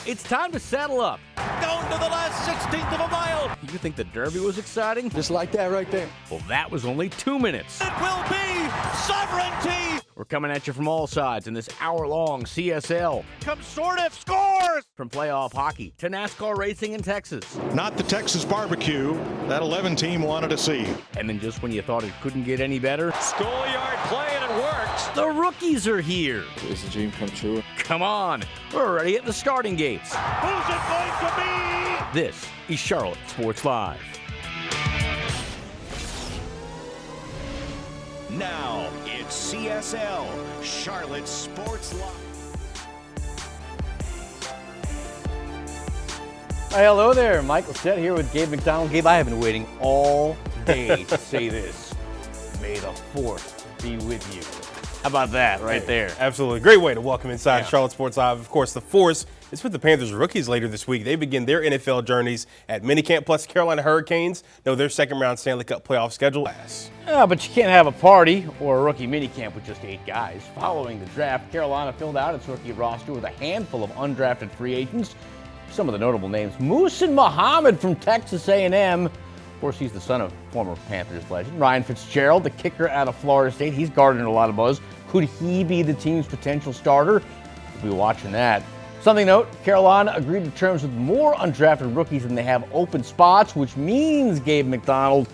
It's time to saddle up. Down to the last 16th of a mile. You think the Derby was exciting? Just like that right there. Well, that was only 2 minutes. It will be sovereignty. We're coming at you from all sides in this hour-long CSL. Consortive scores. From playoff hockey to NASCAR racing in Texas. Not the Texas barbecue that 11 team wanted to see. And then just when you thought it couldn't get any better, Schoolyard play and it works. the rookies are here. It's a dream come true. Come on, we're already at the starting gates. Who's it going to be? This is Charlotte Sports Live. Now it's CSL, Charlotte Sports Live. Hi, hello there. Michael Sett here with Gabe McDonald. Gabe, I have been waiting all day to say this. May the 4th be with you. How about that right there? Absolutely. Great way to welcome inside Charlotte Sports Live. Of course, the Force is with the Panthers rookies later this week. They begin their NFL journeys at minicamp, plus Carolina Hurricanes know their second-round Stanley Cup playoff schedule. Yeah, but you can't have a party or a rookie minicamp with just 8 guys. Following the draft, Carolina filled out its rookie roster with a handful of undrafted free agents. Some of the notable names: Muhsin Muhammad from Texas A&M. Of course, he's the son of former Panthers legend Ryan Fitzgerald, the kicker out of Florida State. He's garnered a lot of buzz. Could he be the team's potential starter? We'll be watching that. Something to note, Carolina agreed to terms with more undrafted rookies than they have open spots, which means, Gabe McDonald,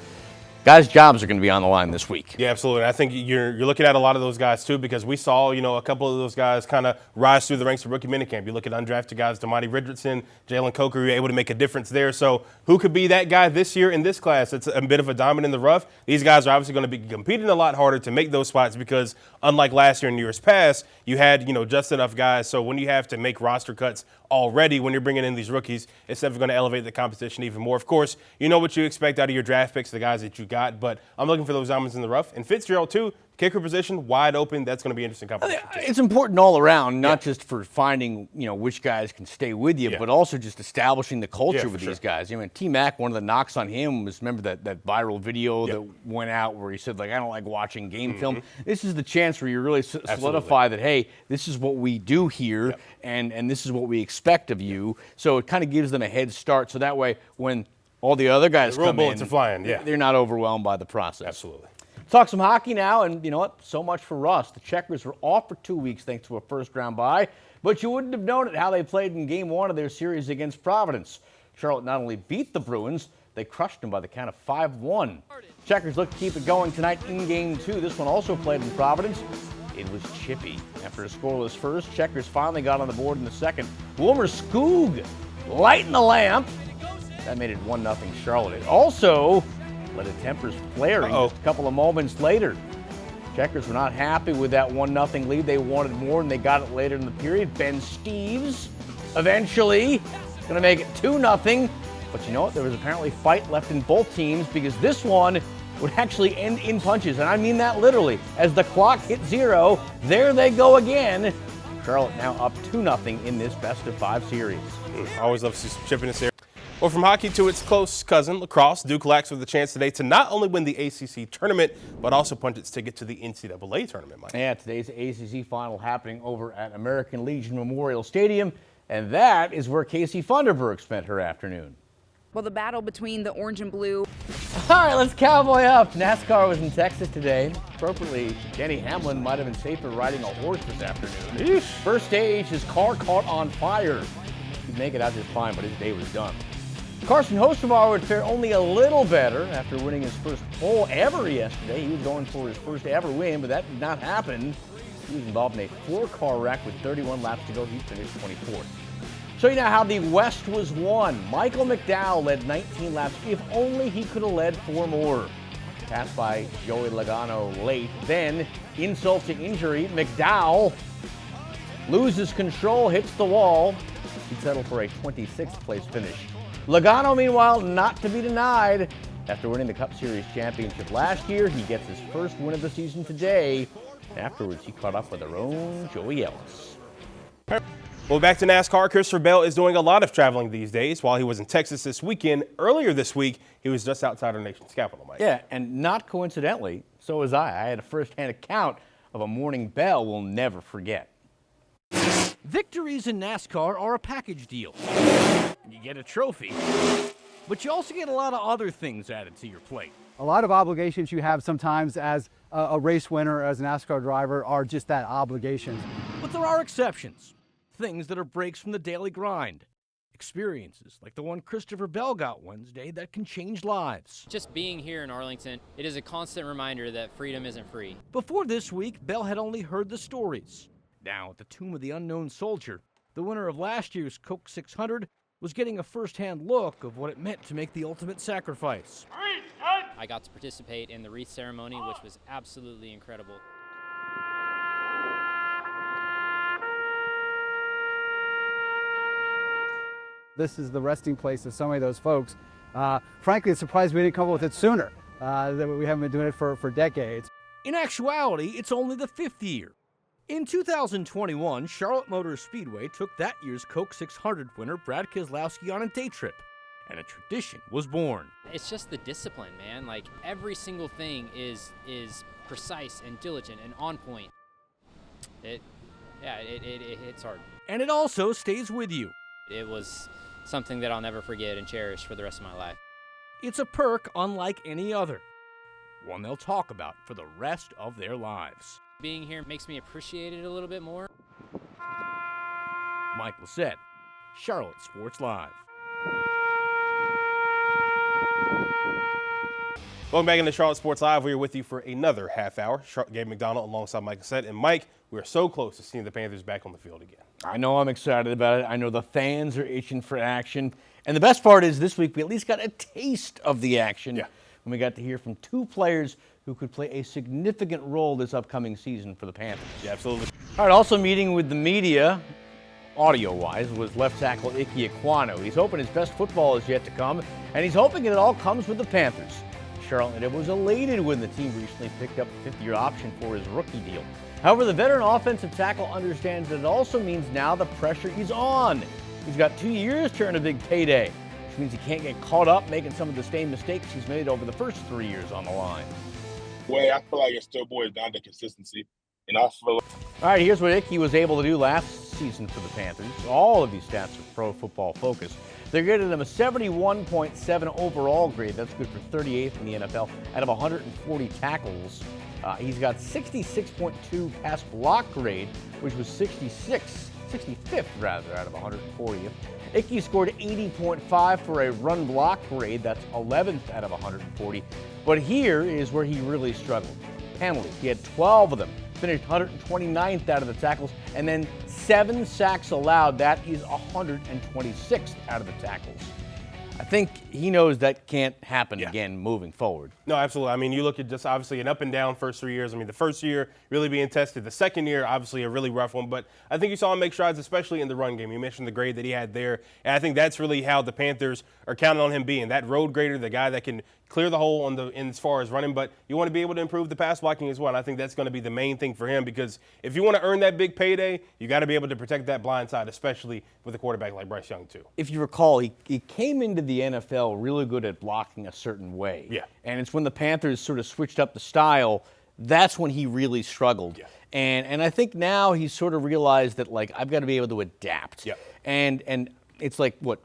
guys' jobs are going to be on the line this week. Yeah, absolutely. I think you're looking at a lot of those guys, too, because we saw, a couple of those guys kind of rise through the ranks of rookie minicamp. You look at undrafted guys, Damani Richardson, Jalen Coker, who were able to make a difference there. So who could be that guy this year in this class? It's a bit of a diamond in the rough. These guys are obviously going to be competing a lot harder to make those spots because, unlike last year and years past, you had, just enough guys. So when you have to make roster cuts already when you're bringing in these rookies, it's definitely going to elevate the competition even more. Of course, you know what you expect out of your draft picks, the guys that you got, but I'm looking for those diamonds in the rough. And Fitzgerald, too, kicker position, wide open. That's going to be interesting competition, too. It's important all around, not just for finding, which guys can stay with you, but also just establishing the culture with these guys. T-Mac, one of the knocks on him was, remember that viral video that went out where he said, I don't like watching game film. This is the chance where you really solidify that, hey, this is what we do here, and this is what we expect of you. So it kind of gives them a head start. So that way, when all the other guys come in, bullets are flying, they're not overwhelmed by the process. Absolutely. Talk some hockey now, and you know what? So much for Russ. The Checkers were off for 2 weeks thanks to a first-round bye, but you wouldn't have known it how they played in Game 1 of their series against Providence. Charlotte not only beat the Bruins, they crushed them by the count of 5-1. Checkers look to keep it going tonight in Game 2. This one also played in Providence. It was chippy. After a scoreless first, Checkers finally got on the board in the second. Wilmer Skoog lighting the lamp. That made it 1-0 Charlotte. It also let the tempers flaring just a couple of moments later. Checkers were not happy with that 1-0 lead. They wanted more, and they got it later in the period. Ben Steeves eventually going to make it 2-0. But you know what? There was apparently fight left in both teams because this one would actually end in punches. And I mean that literally. As the clock hit 0, there they go again. Charlotte now up 2-0 in this best-of-5 series. I always love to see some chippiness there. Well, from hockey to its close cousin, lacrosse, Duke lacks with a chance today to not only win the ACC tournament, but also punch its ticket to the NCAA tournament, Mike. Yeah, today's ACC final happening over at American Legion Memorial Stadium, and that is where Casey Funderburg spent her afternoon. Well, the battle between the orange and blue. All right, let's cowboy up. NASCAR was in Texas today. Appropriately, Denny Hamlin might have been safer riding a horse this afternoon. First stage, his car caught on fire. He'd make it out just fine, but his day was done. Carson Hocevar would fare only a little better after winning his first pole ever yesterday. He was going for his first ever win, but that did not happen. He was involved in a 4-car wreck with 31 laps to go. He finished 24th. Show you now how the West was won. Michael McDowell led 19 laps. If only he could have led 4 more. Passed by Joey Logano late. Then, insult to injury, McDowell loses control, hits the wall. He'd settle for a 26th place finish. Logano, meanwhile, not to be denied. After winning the Cup Series championship last year, he gets his first win of the season today. Afterwards, he caught up with our own Joey Ellis. Well, back to NASCAR. Christopher Bell is doing a lot of traveling these days. While he was in Texas this weekend, earlier this week, he was just outside our nation's capital, Mike. Yeah, and not coincidentally, so was I. I had a first-hand account of a morning Bell we'll never forget. Victories in NASCAR are a package deal. You get a trophy, but you also get a lot of other things added to your plate. A lot of obligations you have sometimes as a race winner, as a NASCAR driver, are just that, obligations. But there are exceptions. Things that are breaks from the daily grind. Experiences like the one Christopher Bell got Wednesday that can change lives. Just being here in Arlington, it is a constant reminder that freedom isn't free. Before this week, Bell had only heard the stories. Now, at the Tomb of the Unknown Soldier, the winner of last year's Coke 600 was getting a first-hand look of what it meant to make the ultimate sacrifice. I got to participate in the wreath ceremony, which was absolutely incredible. This is the resting place of so many of those folks. Frankly, it's surprised we didn't come up with it sooner. That we haven't been doing it for decades. In actuality, it's only the 5th year. In 2021, Charlotte Motor Speedway took that year's Coke 600 winner Brad Keselowski on a day trip, and a tradition was born. It's just the discipline, man. Like, every single thing is precise and diligent and on point. It hits hard. And it also stays with you. It was something that I'll never forget and cherish for the rest of my life. It's a perk unlike any other, one they'll talk about for the rest of their lives. Being here makes me appreciate it a little bit more. Mike Lissette, Charlotte Sports Live. Welcome back into Charlotte Sports Live. We are with you for another half hour. Gabe McDonald alongside Mike Lissette. And Mike, we are so close to seeing the Panthers back on the field again. I know I'm excited about it. I know the fans are itching for action. And the best part is this week we at least got a taste of the action when we got to hear from two players who could play a significant role this upcoming season for the Panthers. Yeah, absolutely. All right, also meeting with the media, audio-wise, was left tackle Ike Ekwonu. He's hoping his best football is yet to come, and he's hoping it all comes with the Panthers. Charlotte Native was elated when the team recently picked up a 5th-year option for his rookie deal. However, the veteran offensive tackle understands that it also means now the pressure is on. He's got 2 years to earn a big payday, which means he can't get caught up making some of the same mistakes he's made over the first 3 years on the line. Well, I feel like it still boils down to consistency. And I feel like... All right, here's what Ike was able to do last season for the Panthers. All of these stats are Pro Football Focus. They're giving him a 71.7 overall grade. That's good for 38th in the NFL out of 140 tackles. He's got 66.2 pass block grade, which was 65th rather out of 140th. Ike scored 80.5 for a run block grade. That's 11th out of 140. But here is where he really struggled. Penalties. He had 12 of them. Finished 129th out of the tackles, and then 7 sacks allowed. That is 126th out of the tackles. I think he knows that can't happen again moving forward. No, absolutely. I mean, you look at just obviously an up and down first 3 years. I mean, the first year really being tested. The second year, obviously a really rough one. But I think you saw him make strides, especially in the run game. You mentioned the grade that he had there. And I think that's really how the Panthers are counting on him being that road grader, the guy that can clear the hole in as far as running. But you want to be able to improve the pass blocking as well. And I think that's going to be the main thing for him, because if you want to earn that big payday, you got to be able to protect that blind side, especially with a quarterback like Bryce Young, too. If you recall, he came into the NFL really good at blocking a certain way. Yeah. And it's when the Panthers sort of switched up the style, that's when he really struggled. Yeah. And I think now he's sort of realized that, like, I've got to be able to adapt. Yeah. And it's like, what,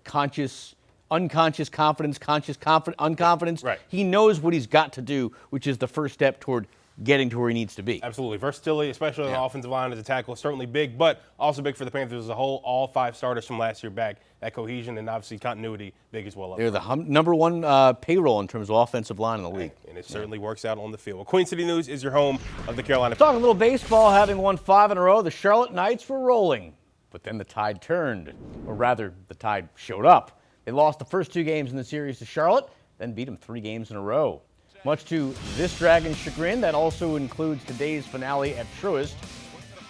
unconscious confidence, unconfidence. Right. He knows what he's got to do, which is the first step toward getting to where he needs to be. Absolutely. Versatility, especially on the offensive line as a tackle, is certainly big, but also big for the Panthers as a whole. All 5 starters from last year back. That cohesion and obviously continuity big as well. They're the number one payroll in terms of offensive line in the league. And it certainly works out on the field. Well, Queen City News is your home of the Carolina. Talking a little baseball, having won 5 in a row, the Charlotte Knights were rolling. But then the tide turned, or rather, the tide showed up. They lost the first 2 games in the series to Charlotte, then beat them 3 games in a row. Much to this Dragon's chagrin, that also includes today's finale at Truist.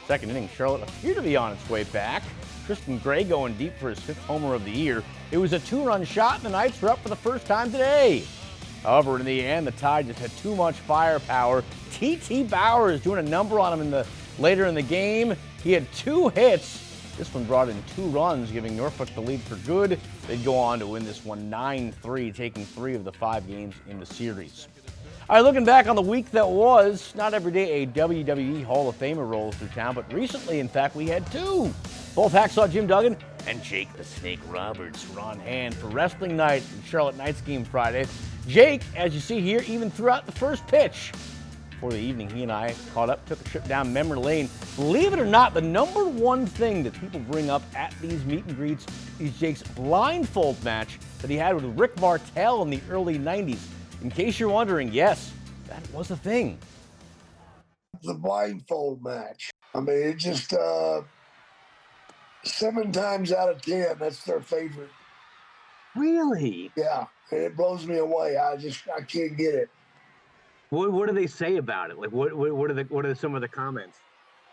Second inning, Charlotte appeared to be on its way back. Tristan Gray going deep for his 5th homer of the year. It was a 2-run shot, and the Knights were up for the first time today. However, in the end, the Tide just had too much firepower. T.T. Bowers doing a number on him later in the game. He had 2 hits. This one brought in 2 runs, giving Norfolk the lead for good. They'd go on to win this one 9-3, taking 3 of the 5 games in the series. All right, looking back on the week that was, not every day a WWE Hall of Famer rolls through town, but recently, in fact, we had 2. Both Hacksaw Jim Duggan and Jake the Snake Roberts were on hand for wrestling night in Charlotte Knights game Friday. Jake, as you see here, even threw out the first pitch. Before the evening, he and I caught up, took a trip down memory lane. Believe it or not, the number one thing that people bring up at these meet and greets is Jake's blindfold match that he had with Rick Martel in the early 90s. In case you're wondering, yes, that was a thing. The blindfold match. I mean, it just 7 times out of 10, that's their favorite. Really? Yeah, and it blows me away. I can't get it. What do they say about it? Like, what are some of the comments?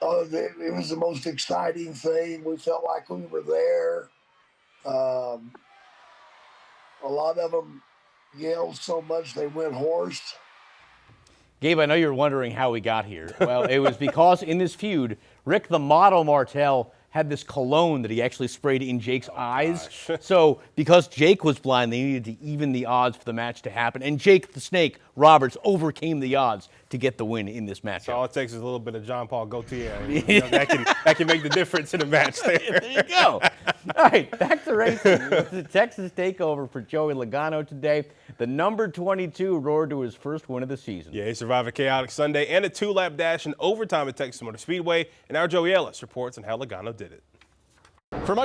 Oh, it was the most exciting thing. We felt like we were there. A lot of them yelled so much they went hoarse. Gabe, I know you're wondering how we got here. Well, it was because in this feud, Rick the Model Martel had this cologne that he actually sprayed in Jake's eyes. So because Jake was blind, they needed to even the odds for the match to happen. And Jake the Snake Roberts overcame the odds to get the win in this match. So all it takes is a little bit of John Paul Gaultier. You know, that can make the difference in a match there. There you go. All right, back to racing. It's the Texas takeover for Joey Logano today. The number 22 roared to his first win of the season. Yeah, he survived a chaotic Sunday and a 2-lap dash in overtime at Texas Motor Speedway. And our Joey Ellis reports on how Logano did it. For much